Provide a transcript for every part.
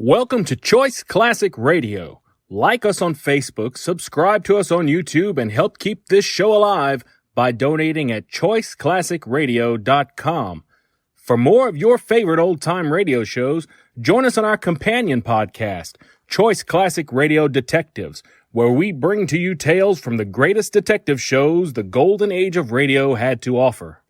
Welcome to Choice Classic Radio. Like us on Facebook, subscribe to us on YouTube, and help keep this show alive by donating at choiceclassicradio.com. For more of your favorite old-time radio shows, join us on our companion podcast, Choice Classic Radio Detectives, where we bring to you tales from the greatest detective shows the golden age of radio had to offer.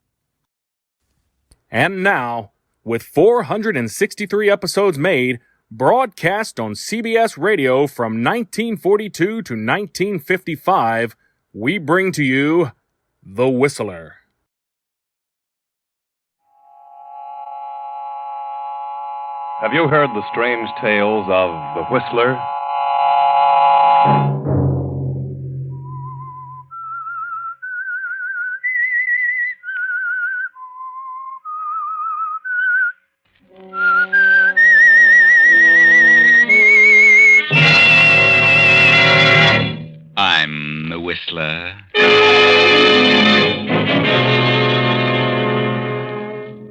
And now, with 463 episodes made, broadcast on CBS Radio from 1942 to 1955, we bring to you The Whistler. Have you heard the strange tales of The Whistler? I'm the Whistler.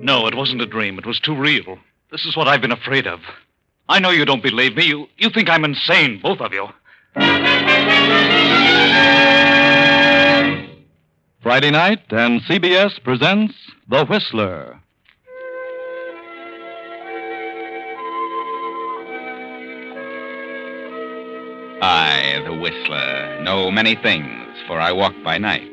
No, it wasn't a dream. It was too real. This is what I've been afraid of. I know you don't believe me. You think I'm insane, both of you. Friday night, and CBS presents The Whistler. I, the Whistler, know many things, for I walk by night.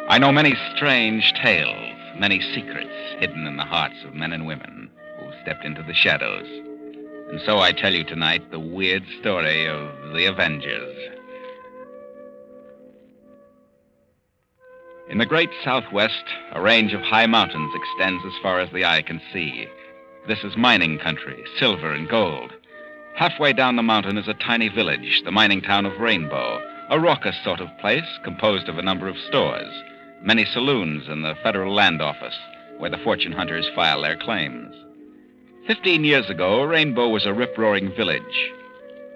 I know many strange tales, many secrets hidden in the hearts of men and women who stepped into the shadows. And so I tell you tonight the weird story of the Avengers. In the great Southwest, a range of high mountains extends as far as the eye can see. This is mining country, silver and gold. Halfway down the mountain is a tiny village, the mining town of Rainbow, a raucous sort of place composed of a number of stores, many saloons, and the federal land office, where the fortune hunters file their claims. 15 years ago, Rainbow was a rip-roaring village,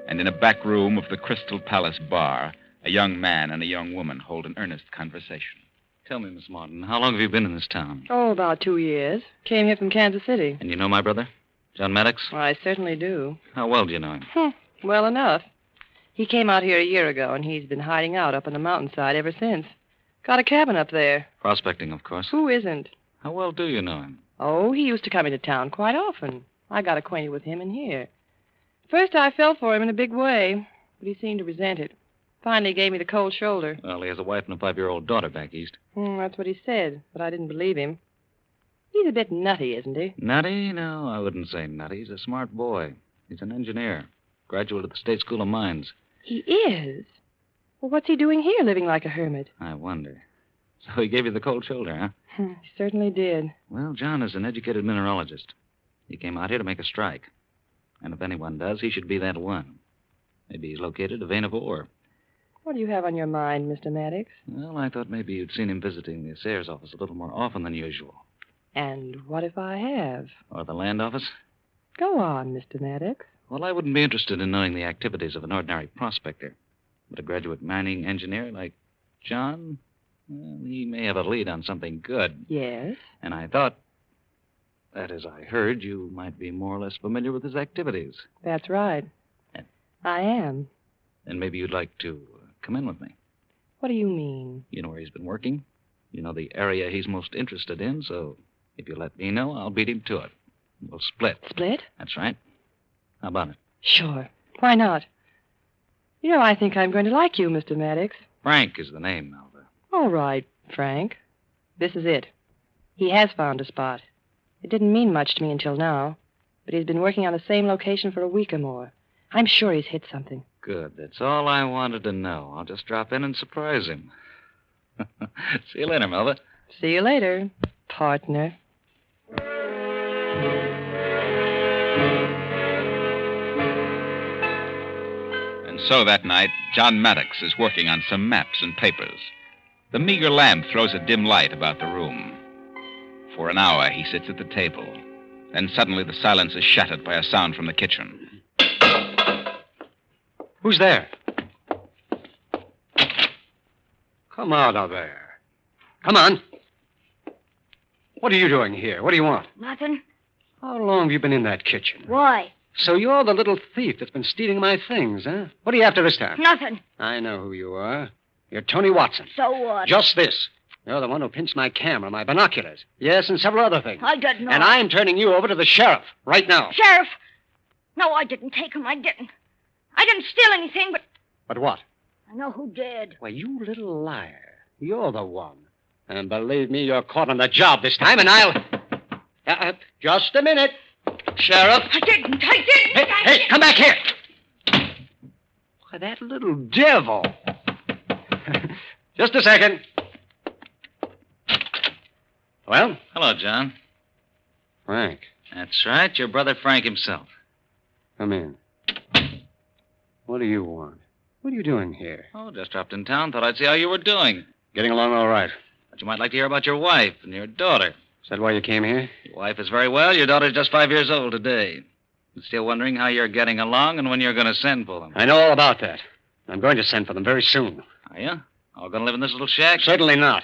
and in a back room of the Crystal Palace bar, a young man and a young woman hold an earnest conversation. Tell me, Miss Martin, how long have you been in this town? Oh, about 2 years. Came here from Kansas City. And you know my brother, John Maddox? Well, I certainly do. How well do you know him? Well enough. He came out here a year ago, and he's been hiding out up on the mountainside ever since. Got a cabin up there. Prospecting, of course. Who isn't? How well do you know him? Oh, he used to come into town quite often. I got acquainted with him in here. First, I fell for him in a big way, but he seemed to resent it. Finally gave me the cold shoulder. Well, he has a wife and a 5-year-old daughter back east. That's what he said, but I didn't believe him. He's a bit nutty, isn't he? Nutty? No, I wouldn't say nutty. He's a smart boy. He's an engineer. Graduate of the State School of Mines. He is? Well, what's he doing here, living like a hermit? I wonder. So he gave you the cold shoulder, huh? He certainly did. Well, John is an educated mineralogist. He came out here to make a strike. And if anyone does, he should be that one. Maybe he's located a vein of ore. What do you have on your mind, Mr. Maddox? Well, I thought maybe you'd seen him visiting the Assayer's office a little more often than usual. And what if I have? Or the land office? Go on, Mr. Maddox. Well, I wouldn't be interested in knowing the activities of an ordinary prospector. But a graduate mining engineer like John, well, he may have a lead on something good. Yes? And I thought, that is, I heard you might be more or less familiar with his activities. That's right. And- I am. And maybe you'd like to come in with me. What do you mean? You know where he's been working. You know the area he's most interested in, so if you let me know, I'll beat him to it. We'll split. Split? That's right. How about it? Sure. Why not? You know, I think I'm going to like you, Mr. Maddox. Frank is the name, Melva. All right, Frank. This is it. He has found a spot. It didn't mean much to me until now, but he's been working on the same location for a week or more. I'm sure he's hit something. Good. That's all I wanted to know. I'll just drop in and surprise him. See you later, Melva. See you later, partner. And so that night, John Maddox is working on some maps and papers. The meager lamp throws a dim light about the room. For an hour, he sits at the table. Then suddenly the silence is shattered by a sound from the kitchen. Who's there? Come out of there. Come on. What are you doing here? What do you want? Nothing. How long have you been in that kitchen? Why? So you're the little thief that's been stealing my things, huh? What are you after this time? Nothing. I know who you are. You're Tony Watson. So what? Just this. You're the one who pinched my camera, my binoculars. Yes, and several other things. I didn't know. And I'm turning you over to the sheriff right now. Sheriff! No, I didn't take him. I didn't. I didn't steal anything, but But what? I know who did. Why, you little liar. You're the one. And believe me, you're caught on the job this time, and I'll... just a minute. Sheriff. I didn't. Hey, come back here. Why, that little devil. Just a second. Well? Hello, John. Frank, That's right, your brother Frank himself. come in. What do you want? What are you doing here? Oh, just dropped in town. Thought I'd see how you were doing. Getting along all right. But you might like to hear about your wife and your daughter. Is that why you came here? Your wife is very well. Your daughter's just 5 years old today. I'm still wondering how you're getting along and when you're going to send for them. I know all about that. I'm going to send for them very soon. Are you? All going to live in this little shack? Certainly not.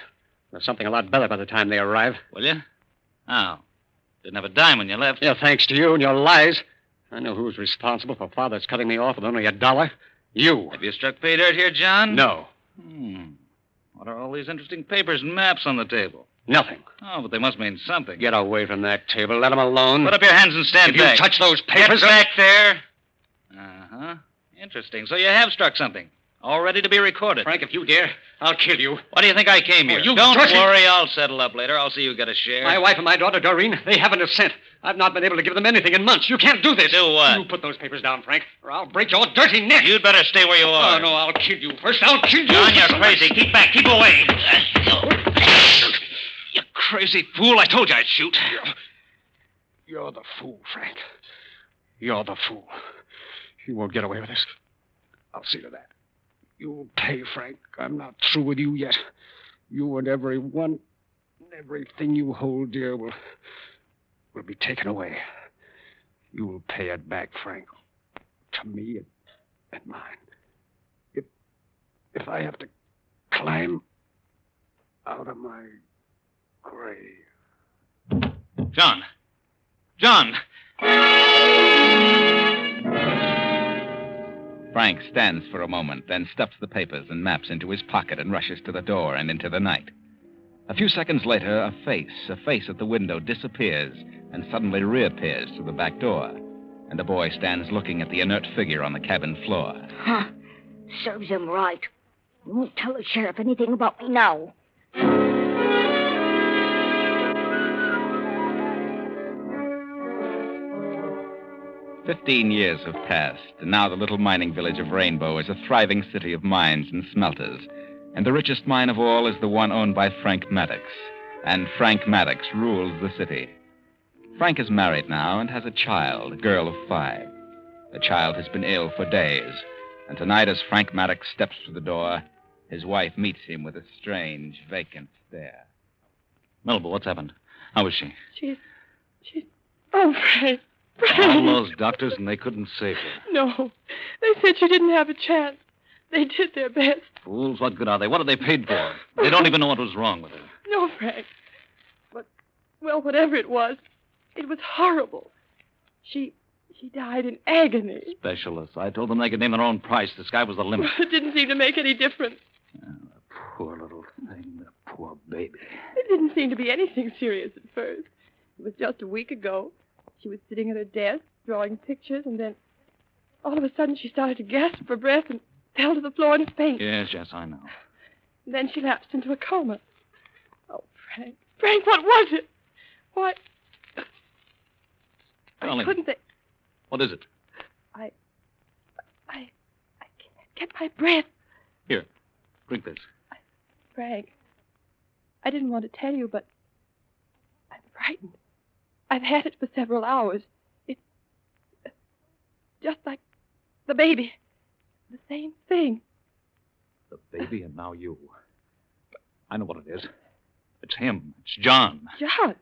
There's something a lot better by the time they arrive. Will you? Oh. Didn't have a dime when you left. Yeah, thanks to you and your lies. I know who's responsible for Father's cutting me off with only $1. You. Have you struck pay dirt here, John? No. What are all these interesting papers and maps on the table? Nothing. Oh, but they must mean something. Get away from that table. Let him alone. Put up your hands and stand If back. you touch those papers... Get back there. Uh-huh. Interesting. So you have struck something. All ready to be recorded. Frank, if you dare, I'll kill you. Why do you think I came here? you Don't dirty- worry, I'll settle up later. I'll see you get a share. My wife and my daughter, Doreen, they haven't a cent. I've not been able to give them anything in months. You can't do this. Do what? You put those papers down, Frank, or I'll break your dirty neck. You'd better stay where you are. Oh, no, I'll kill you. First, I'll kill you. John, you're crazy. Keep back. Keep away. You crazy fool. I told you I'd shoot. You're the fool, Frank. You're the fool. You won't get away with this. I'll see to that. You'll pay, Frank. I'm not through with you yet. You and everything you hold dear will be taken away. You'll pay it back, Frank. To me and mine. If I have to climb out of my grave. John. John! Frank stands for a moment, then stuffs the papers and maps into his pocket and rushes to the door and into the night. A few seconds later, a face at the window disappears and suddenly reappears through the back door. And a boy stands looking at the inert figure on the cabin floor. Huh. Serves him right. He won't tell the sheriff anything about me now. 15 years have passed, and now the little mining village of Rainbow is a thriving city of mines and smelters. And the richest mine of all is the one owned by Frank Maddox. And Frank Maddox rules the city. Frank is married now and has a child, a girl of 5. The child has been ill for days. And tonight, as Frank Maddox steps through the door, his wife meets him with a strange, vacant stare. Melba, what's happened? How is she? She's... Oh, Frank. All those doctors, and they couldn't save her. No. They said she didn't have a chance. They did their best. Fools, what good are they? What are they paid for? They don't even know what was wrong with her. No, Frank. But, well, whatever it was horrible. She died in agony. Specialists. I told them they could name their own price. The sky was the limit. It didn't seem to make any difference. Oh, the poor little thing, the poor baby. It didn't seem to be anything serious at first. It was just a week ago. She was sitting at her desk, drawing pictures, and then all of a sudden she started to gasp for breath and fell to the floor in a faint. Yes, I know. And then she lapsed into a coma. Oh, Frank. Frank, what was it? Why? Darling, I couldn't think. what is it? I can't get my breath. Here, drink this. Frank, I didn't want to tell you, but I'm frightened. I've had it for several hours. It's just like the baby. The same thing. The baby and now you. I know what it is. It's him. It's John. John?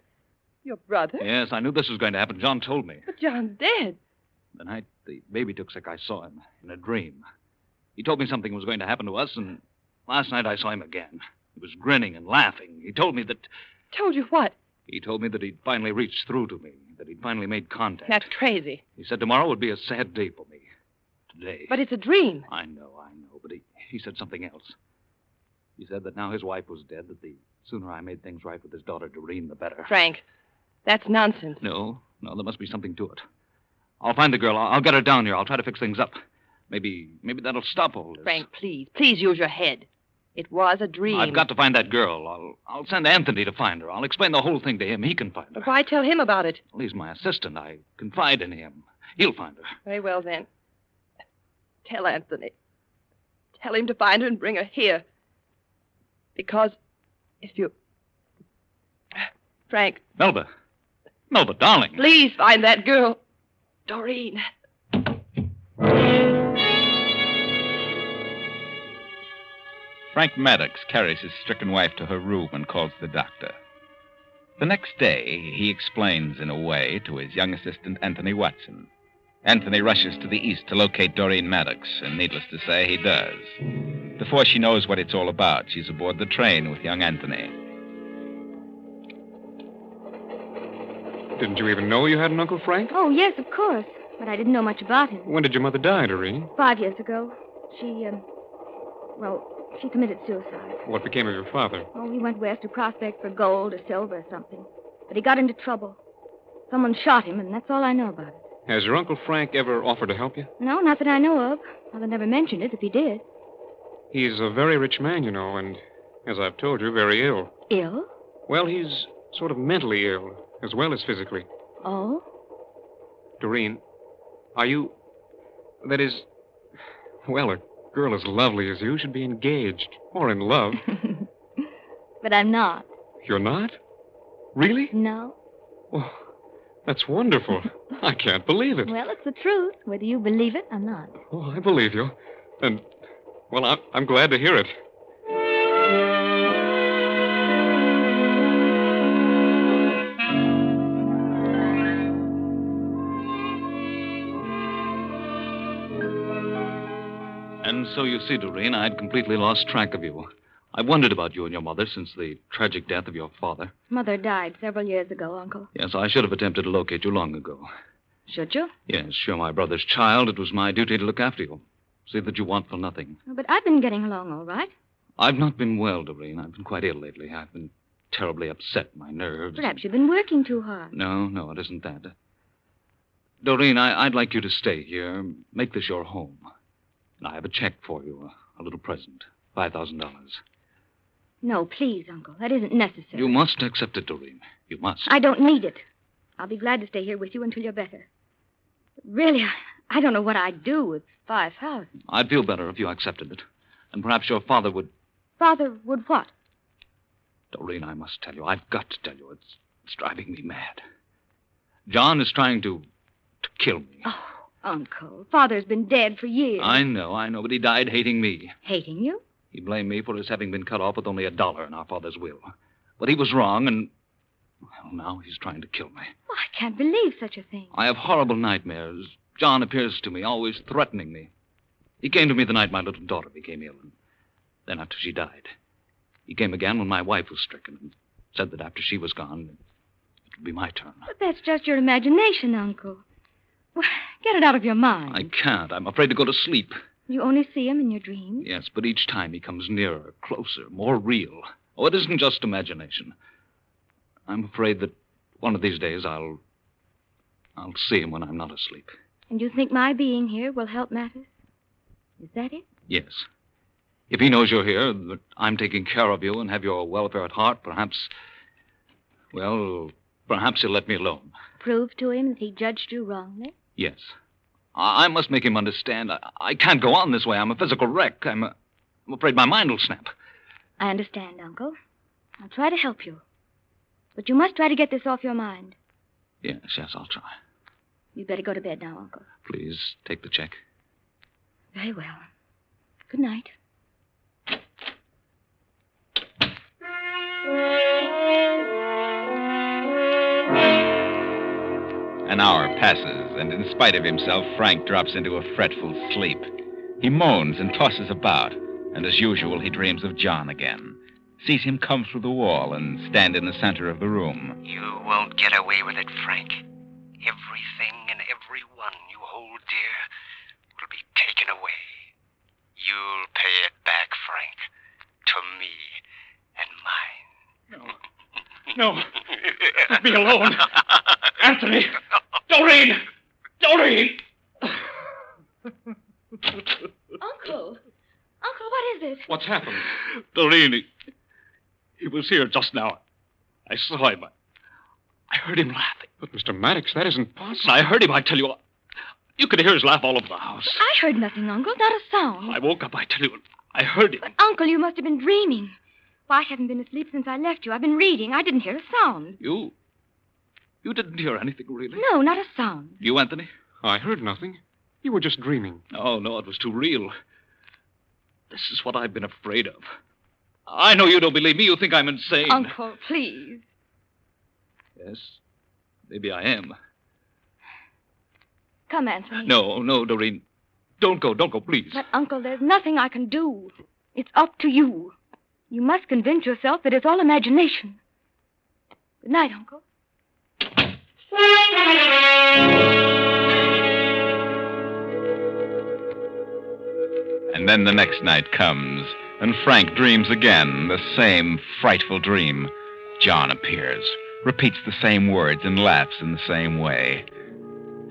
Your brother? Yes, I knew this was going to happen. John told me. But John's dead. The night the baby took sick, I saw him in a dream. He told me something was going to happen to us, and last night I saw him again. He was grinning and laughing. He told me that... Told you what? He told me that he'd finally reached through to me, that he'd finally made contact. That's crazy. He said tomorrow would be a sad day for me. Today. But it's a dream. I know, but he said something else. He said that now his wife was dead, that the sooner I made things right with his daughter, Doreen, the better. Frank, that's nonsense. No, there must be something to it. I'll find the girl. I'll get her down here. I'll try to fix things up. Maybe that'll stop all this. Frank, please use your head. It was a dream. I've got to find that girl. I'll send Anthony to find her. I'll explain the whole thing to him. He can find her. But why tell him about it? Well, he's my assistant. I confide in him. He'll find her. Very well, then. Tell Anthony. Tell him to find her and bring her here. Because if you... Frank. Melba, darling. Please find that girl. Doreen. Frank Maddox carries his stricken wife to her room and calls the doctor. The next day, he explains in a way to his young assistant, Anthony Watson. Anthony rushes to the east to locate Doreen Maddox, and needless to say, he does. Before she knows what it's all about, she's aboard the train with young Anthony. Didn't you even know you had an Uncle Frank? Oh, yes, of course. But I didn't know much about him. When did your mother die, Doreen? 5 years ago. She committed suicide. What became of your father? Oh, he went west to prospect for gold or silver or something. But he got into trouble. Someone shot him, and that's all I know about it. Has your Uncle Frank ever offered to help you? No, not that I know of. Father never mentioned it if he did. He's a very rich man, you know, and, as I've told you, very ill. Ill? Well, he's sort of mentally ill, as well as physically. Oh? Doreen, are you... That is... Well, a girl as lovely as you should be engaged, or in love. But I'm not. You're not? Really? No. Oh, that's wonderful. I can't believe it. Well, it's the truth, whether you believe it or not. Oh, I believe you. And, well, I'm glad to hear it. And so you see, Doreen, I'd completely lost track of you. I've wondered about you and your mother since the tragic death of your father. Mother died several years ago, Uncle. Yes, I should have attempted to locate you long ago. Should you? Yes, you're my brother's child. It was my duty to look after you. See that you want for nothing. But I've been getting along all right. I've not been well, Doreen. I've been quite ill lately. I've been terribly upset, my nerves. Perhaps you've been working too hard. No, it isn't that. Doreen, I'd like you to stay here. Make this your home. And I have a check for you, a little present, $5,000. No, please, Uncle. That isn't necessary. You must accept it, Doreen. You must. I don't need it. I'll be glad to stay here with you until you're better. But really, I don't know what I'd do with $5,000. I'd feel better if you accepted it. And perhaps your father would... Father would what? Doreen, I must tell you. I've got to tell you. It's driving me mad. John is trying to kill me. Oh, Uncle. Father's been dead for years. I know, but he died hating me. Hating you? He blamed me for his having been cut off with only $1 in our father's will. But he was wrong, and... Well, now he's trying to kill me. Oh, I can't believe such a thing. I have horrible nightmares. John appears to me, always threatening me. He came to me the night my little daughter became ill, and then after she died. He came again when my wife was stricken, and said that after she was gone, it would be my turn. But that's just your imagination, Uncle. Well, get it out of your mind. I can't. I'm afraid to go to sleep. You only see him in your dreams? Yes, but each time he comes nearer, closer, more real. Oh, it isn't just imagination. I'm afraid that one of these days I'll see him when I'm not asleep. And you think my being here will help matters? Is that it? Yes. If he knows you're here, that I'm taking care of you and have your welfare at heart, perhaps he'll let me alone. Prove to him that he judged you wrongly? Yes. I must make him understand. I can't go on this way. I'm a physical wreck. I'm afraid my mind will snap. I understand, Uncle. I'll try to help you. But you must try to get this off your mind. Yes, I'll try. You'd better go to bed now, Uncle. Please take the check. Very well. Good night. An hour passes, and in spite of himself, Frank drops into a fretful sleep. He moans and tosses about, and as usual, he dreams of John again. sees him come through the wall and stand in the center of the room. You won't get away with it, Frank. Everything and everyone you hold dear will be taken away. You'll pay it back, Frank, to me and mine. No. Leave me alone. Anthony! Doreen! Doreen! Uncle! Uncle, what is it? What's happened? Doreen, he was here just now. I saw him. I heard him laughing. But, Mr. Maddox, that isn't possible. I heard him, I tell you. You could hear his laugh all over the house. I heard nothing, Uncle. Not a sound. I woke up, I tell you. I heard him. But, Uncle, you must have been dreaming. Well, I haven't been asleep since I left you. I've been reading. I didn't hear a sound. You didn't hear anything, really? No, not a sound. You, Anthony? I heard nothing. You were just dreaming. Oh, no, it was too real. This is what I've been afraid of. I know you don't believe me. You think I'm insane. Uncle, please. Yes, maybe I am. Come, Anthony. No, Doreen. Don't go, please. But, Uncle, there's nothing I can do. It's up to you. You must convince yourself that it's all imagination. Good night, Uncle. And then the next night comes, and Frank dreams again, the same frightful dream. John appears, repeats the same words, and laughs in the same way.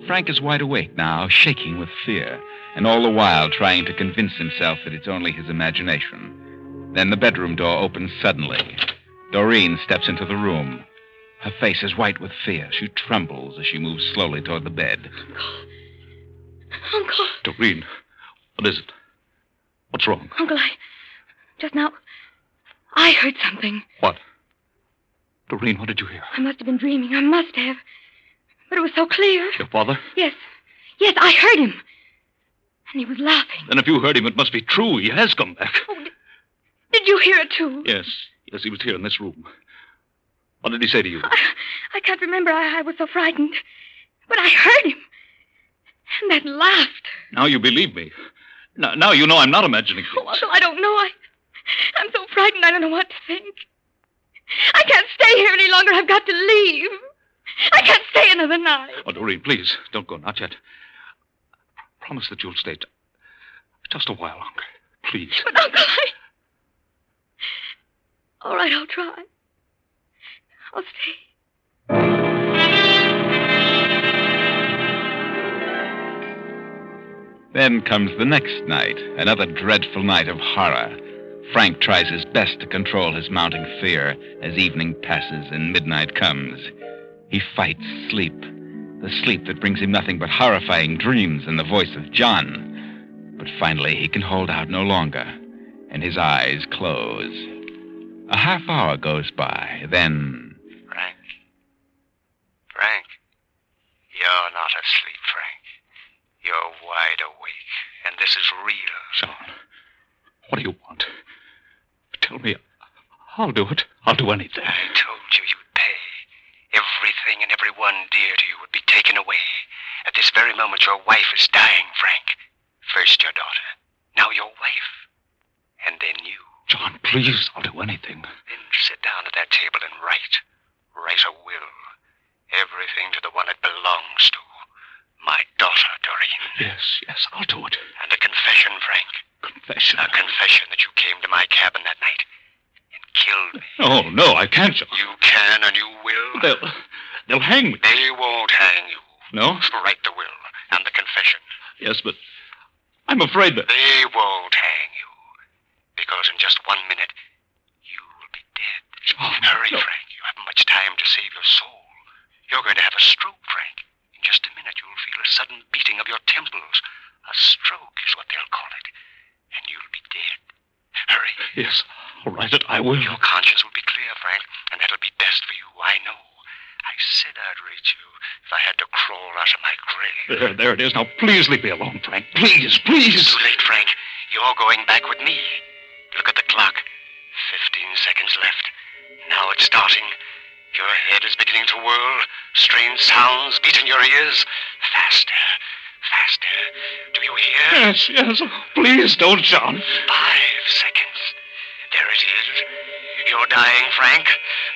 Frank is wide awake now, shaking with fear, and all the while trying to convince himself that it's only his imagination. Then the bedroom door opens suddenly. Doreen steps into the room. Her face is white with fear. She trembles as she moves slowly toward the bed. Uncle. Doreen, what is it? What's wrong? Uncle, just now, I heard something. What? Doreen, what did you hear? I must have been dreaming. I must have. But it was so clear. Your father? Yes, I heard him. And he was laughing. Then if you heard him, it must be true. He has come back. Oh, did you hear it, too? Yes, he was here in this room. What did he say to you? I can't remember. I was so frightened. But I heard him. And then laughed. Now you believe me. Now you know I'm not imagining things. Oh, Uncle, I don't know. I'm so frightened I don't know what to think. I can't stay here any longer. I've got to leave. I can't stay another night. Oh, Doreen, please, don't go. Not yet. Promise that you'll stay just a while longer. Please. But, Uncle, all right, I'll try. I'll stay. Then comes the next night, another dreadful night of horror. Frank tries his best to control his mounting fear as evening passes and midnight comes. He fights sleep, the sleep that brings him nothing but horrifying dreams and the voice of John. But finally he can hold out no longer, and his eyes close. A half hour goes by, then... Frank, you're not asleep, Frank. You're wide awake, and this is real. John, what do you want? Tell me. I'll do it. I'll do anything. I told you you'd pay. Everything and everyone dear to you would be taken away. At this very moment, your wife is dying, Frank. First your daughter, now your wife, and then you. John, please, I'll do anything. Then sit down at that table and write. Write a will. Everything to the one it belongs to. My daughter, Doreen. Yes, I'll do it. And a confession, Frank. Confession? A confession that you came to my cabin that night and killed me. Oh, no, I can't, John. You can and you will. They'll hang me. They won't hang you. No? Write the will and the confession. Yes, but I'm afraid that... They won't hang you. Because in just 1 minute, you will be dead. John, Hurry, no. Frank. You haven't much time to save your soul. You're going to have a stroke, Frank. In just a minute, you'll feel a sudden beating of your temples. A stroke is what they'll call it. And you'll be dead. Hurry. Yes, I'll write it. I will. Your conscience will be clear, Frank, and that'll be best for you, I know. I said I'd reach you if I had to crawl out of my grave. There it is. Now, please leave me alone, Frank. Please. It's too late, Frank. You're going back with me. Look at the clock. 15 seconds left. Now it's starting. Your head is beginning to whirl. Strange sounds beat in your ears. Faster. Do you hear? Yes. Please don't, John. 5 seconds. There it is. You're dying, Frank.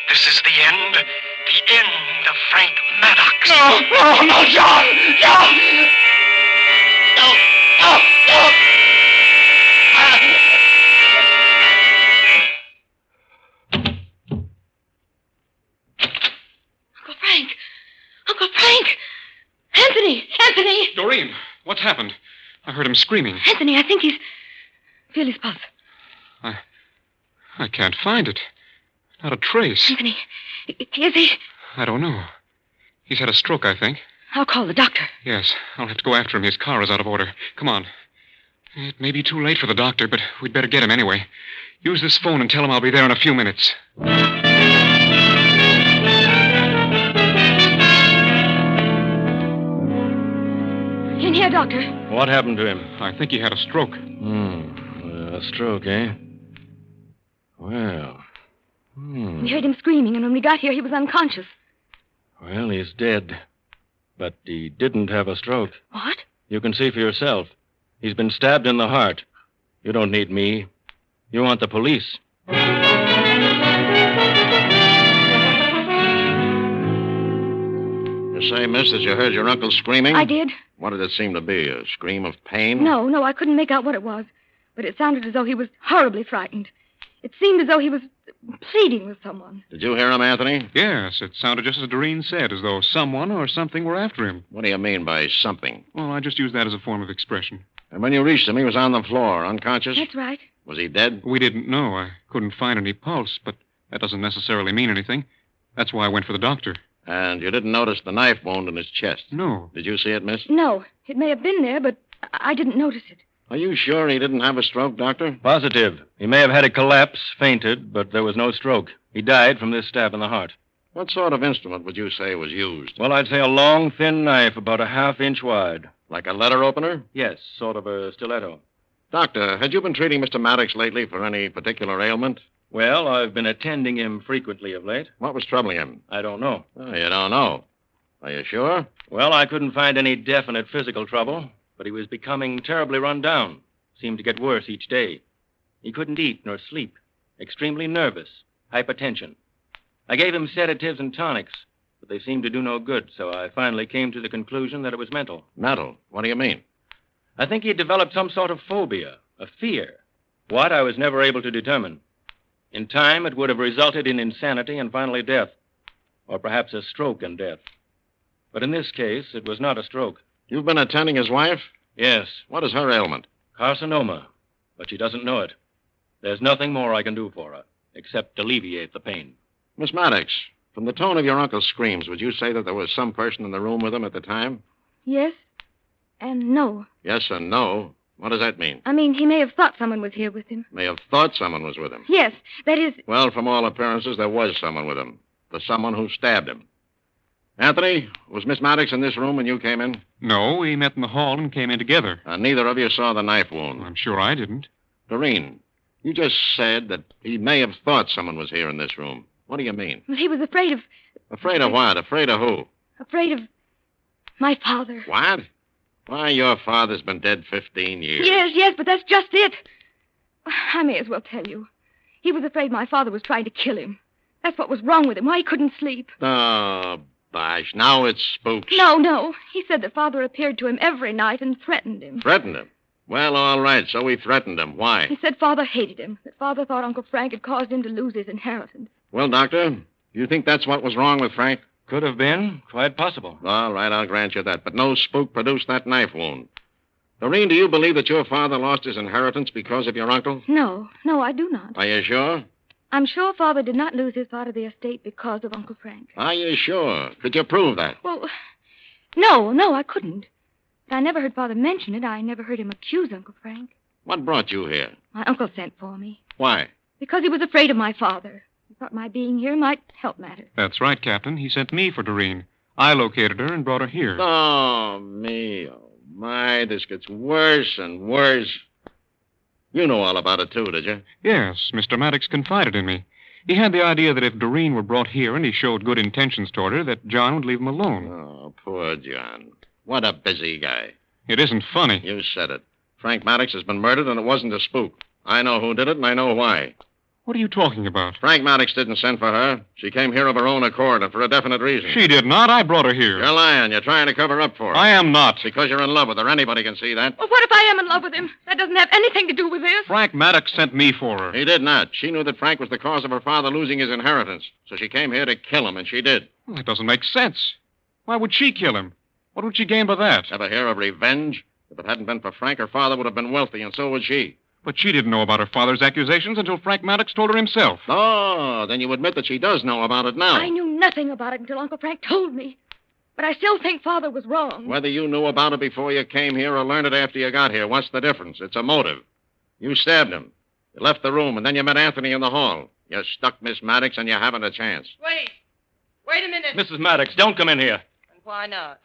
This is the end. The end of Frank Maddox. No, John! John! No! Uncle Frank! Uncle Frank! Anthony! Anthony! Doreen, what's happened? I heard him screaming. Anthony, I think he's... Feel his pulse. I can't find it. Not a trace. Anthony, is he? I don't know. He's had a stroke, I think. I'll call the doctor. Yes, I'll have to go after him. His car is out of order. Come on. It may be too late for the doctor, but we'd better get him anyway. Use this phone and tell him I'll be there in a few minutes. In here, doctor. What happened to him? I think he had a stroke. A stroke, eh? Well. We heard him screaming, and when we got here, he was unconscious. Well, he's dead. But he didn't have a stroke. What? You can see for yourself. He's been stabbed in the heart. You don't need me. You want the police. You say, miss, that you heard your uncle screaming? I did. What did it seem to be? A scream of pain? No, I couldn't make out what it was. But it sounded as though he was horribly frightened. It seemed as though he was pleading with someone. Did you hear him, Anthony? Yes, it sounded just as Doreen said, as though someone or something were after him. What do you mean by something? Well, I just used that as a form of expression. And when you reached him, he was on the floor, unconscious? That's right. Was he dead? We didn't know. I couldn't find any pulse, but that doesn't necessarily mean anything. That's why I went for the doctor. And you didn't notice the knife wound in his chest? No. Did you see it, miss? No, it may have been there, but I didn't notice it. Are you sure he didn't have a stroke, Doctor? Positive. He may have had a collapse, fainted, but there was no stroke. He died from this stab in the heart. What sort of instrument would you say was used? Well, I'd say a long, thin knife, about a half-inch wide. Like a letter opener? Yes, sort of a stiletto. Doctor, had you been treating Mr. Maddox lately for any particular ailment? Well, I've been attending him frequently of late. What was troubling him? I don't know. Oh, you don't know. Are you sure? Well, I couldn't find any definite physical trouble, but he was becoming terribly run down. Seemed to get worse each day. He couldn't eat nor sleep. Extremely nervous. Hypertension. I gave him sedatives and tonics, but they seemed to do no good, so I finally came to the conclusion that it was mental. Mental? What do you mean? I think he had developed some sort of phobia, a fear. What, I was never able to determine. In time, it would have resulted in insanity and finally death, or perhaps a stroke and death. But in this case, it was not a stroke. You've been attending his wife? Yes, What is her ailment? carcinoma, but she doesn't know it. There's nothing more I can do for her, except alleviate the pain. Miss Maddox, from the tone of your uncle's screams, would you say that there was some person in the room with him at the time? Yes and no. Yes and no. What does that mean? I mean, he may have thought someone was here with him. May have thought someone was with him. Yes, that is... Well, from all appearances, there was someone with him. The someone who stabbed him. Anthony, was Miss Maddox in this room when you came in? No, we met in the hall and came in together. Neither of you saw the knife wound. I'm sure I didn't. Doreen, you just said that he may have thought someone was here in this room. What do you mean? Well, he was afraid of... Afraid of what? Afraid of who? Afraid of my father. What? Why, your father's been dead 15 years. Yes, but that's just it. I may as well tell you. He was afraid my father was trying to kill him. That's what was wrong with him, why he couldn't sleep. Oh, bosh. Now it's spooks. No. He said that father appeared to him every night and threatened him. Threatened him? Well, all right, so he threatened him. Why? He said father hated him, that father thought Uncle Frank had caused him to lose his inheritance. Well, Doctor, you think that's what was wrong with Frank? Could have been. Quite possible. All right, I'll grant you that. But no spook produced that knife wound. Doreen, do you believe that your father lost his inheritance because of your uncle? No, I do not. Are you sure? I'm sure father did not lose his part of the estate because of Uncle Frank. Are you sure? Could you prove that? Well, no, I couldn't. But I never heard father mention it. I never heard him accuse Uncle Frank. What brought you here? My uncle sent for me. Why? Because he was afraid of my father. He thought my being here might help matters. That's right, Captain. He sent me for Doreen. I located her and brought her here. Oh, me. Oh, my. This gets worse and worse. You know all about it, too, did you? Yes, Mr. Maddox confided in me. He had the idea that if Doreen were brought here and he showed good intentions toward her, that John would leave him alone. Oh, poor John. What a busy guy. It isn't funny. You said it. Frank Maddox has been murdered, and it wasn't a spook. I know who did it, and I know why. What are you talking about? Frank Maddox didn't send for her. She came here of her own accord and for a definite reason. She did not. I brought her here. You're lying. You're trying to cover up for her. I am not. Because you're in love with her. Anybody can see that. Well, what if I am in love with him? That doesn't have anything to do with this. Frank Maddox sent me for her. He did not. She knew that Frank was the cause of her father losing his inheritance. So she came here to kill him, and she did. Well, that doesn't make sense. Why would she kill him? What would she gain by that? Ever hear of revenge? If it hadn't been for Frank, her father would have been wealthy, and so would she. But she didn't know about her father's accusations until Frank Maddox told her himself. Oh, then you admit that she does know about it now. I knew nothing about it until Uncle Frank told me. But I still think Father was wrong. Whether you knew about it before you came here or learned it after you got here, what's the difference? It's a motive. You stabbed him. You left the room, and then you met Anthony in the hall. You stuck Miss Maddox, and you haven't a chance. Wait. Wait a minute. Mrs. Maddox, don't come in here. And why not?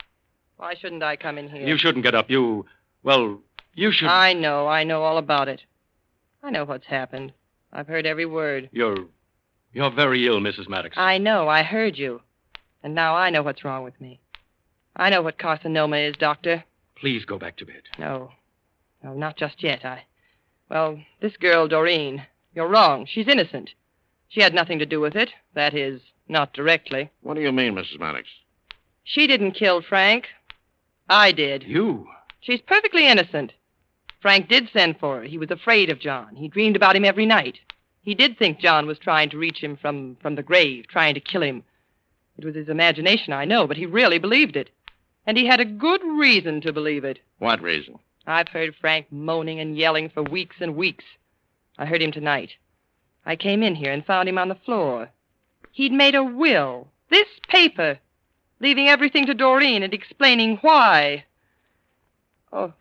Why shouldn't I come in here? You shouldn't get up. You should... I know all about it. I know what's happened. I've heard every word. You're very ill, Mrs. Maddox. I know. I heard you. And now I know what's wrong with me. I know what carcinoma is, Doctor. Please go back to bed. No, not just yet. Well, this girl, Doreen, you're wrong. She's innocent. She had nothing to do with it. That is, not directly. What do you mean, Mrs. Maddox? She didn't kill Frank. I did. You? She's perfectly innocent. Frank did send for her. He was afraid of John. He dreamed about him every night. He did think John was trying to reach him from the grave, trying to kill him. It was his imagination, I know, but he really believed it. And he had a good reason to believe it. What reason? I've heard Frank moaning and yelling for weeks and weeks. I heard him tonight. I came in here and found him on the floor. He'd made a will. This paper. Leaving everything to Doreen and explaining why. Oh.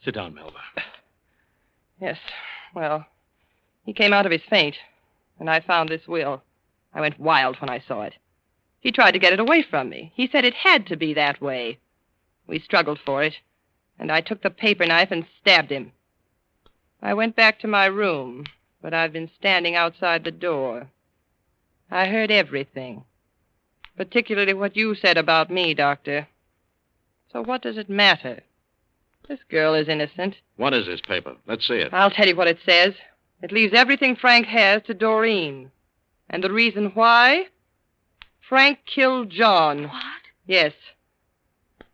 Sit down, Melba. Yes. Well, he came out of his faint, and I found this will. I went wild when I saw it. He tried to get it away from me. He said it had to be that way. We struggled for it, and I took the paper knife and stabbed him. I went back to my room, but I've been standing outside the door. I heard everything, particularly what you said about me, Doctor. So what does it matter? This girl is innocent. What is this paper? Let's see it. I'll tell you what it says. It leaves everything Frank has to Doreen. And the reason why? Frank killed John. What? Yes.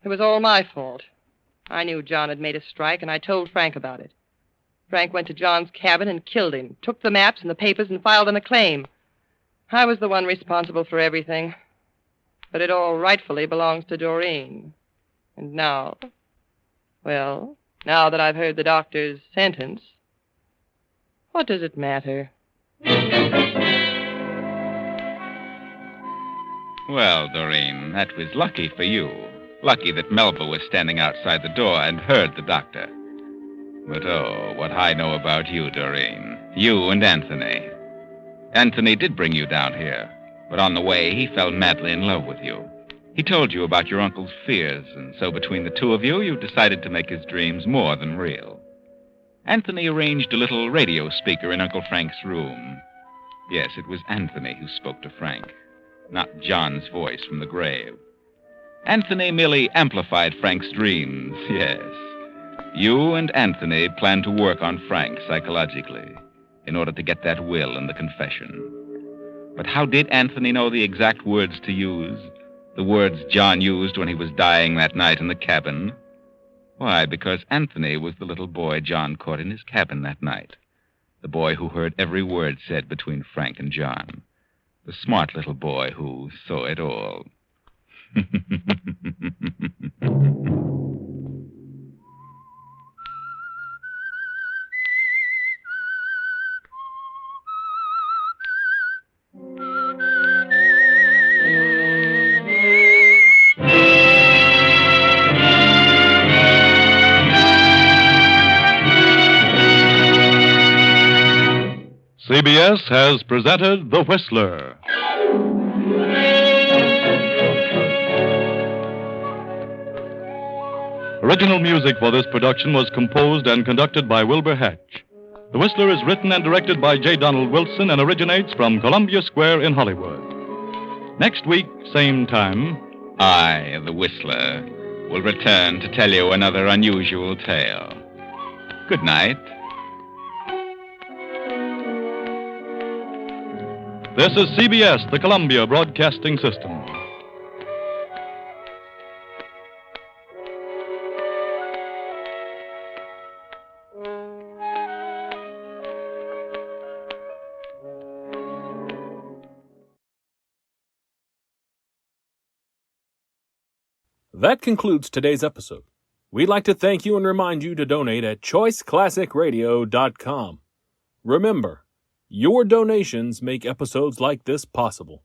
It was all my fault. I knew John had made a strike, and I told Frank about it. Frank went to John's cabin and killed him, took the maps and the papers and filed them a claim. I was the one responsible for everything. But it all rightfully belongs to Doreen. And now... Well, now that I've heard the doctor's sentence, what does it matter? Well, Doreen, that was lucky for you. Lucky that Melba was standing outside the door and heard the doctor. But oh, what I know about you, Doreen. You and Anthony. Anthony did bring you down here, but on the way he fell madly in love with you. He told you about your uncle's fears, and so between the two of you, you decided to make his dreams more than real. Anthony arranged a little radio speaker in Uncle Frank's room. Yes, it was Anthony who spoke to Frank, not John's voice from the grave. Anthony merely amplified Frank's dreams, yes. You and Anthony planned to work on Frank psychologically in order to get that will and the confession. But how did Anthony know the exact words to use? The words John used when he was dying that night in the cabin? Why, because Anthony was the little boy John caught in his cabin that night. The boy who heard every word said between Frank and John. The smart little boy who saw it all. CBS has presented The Whistler. Original music for this production was composed and conducted by Wilbur Hatch. The Whistler is written and directed by J. Donald Wilson and originates from Columbia Square in Hollywood. Next week, same time, I, the Whistler, will return to tell you another unusual tale. Good night. This is CBS, the Columbia Broadcasting System. That concludes today's episode. We'd like to thank you and remind you to donate at choiceclassicradio.com. Remember, your donations make episodes like this possible.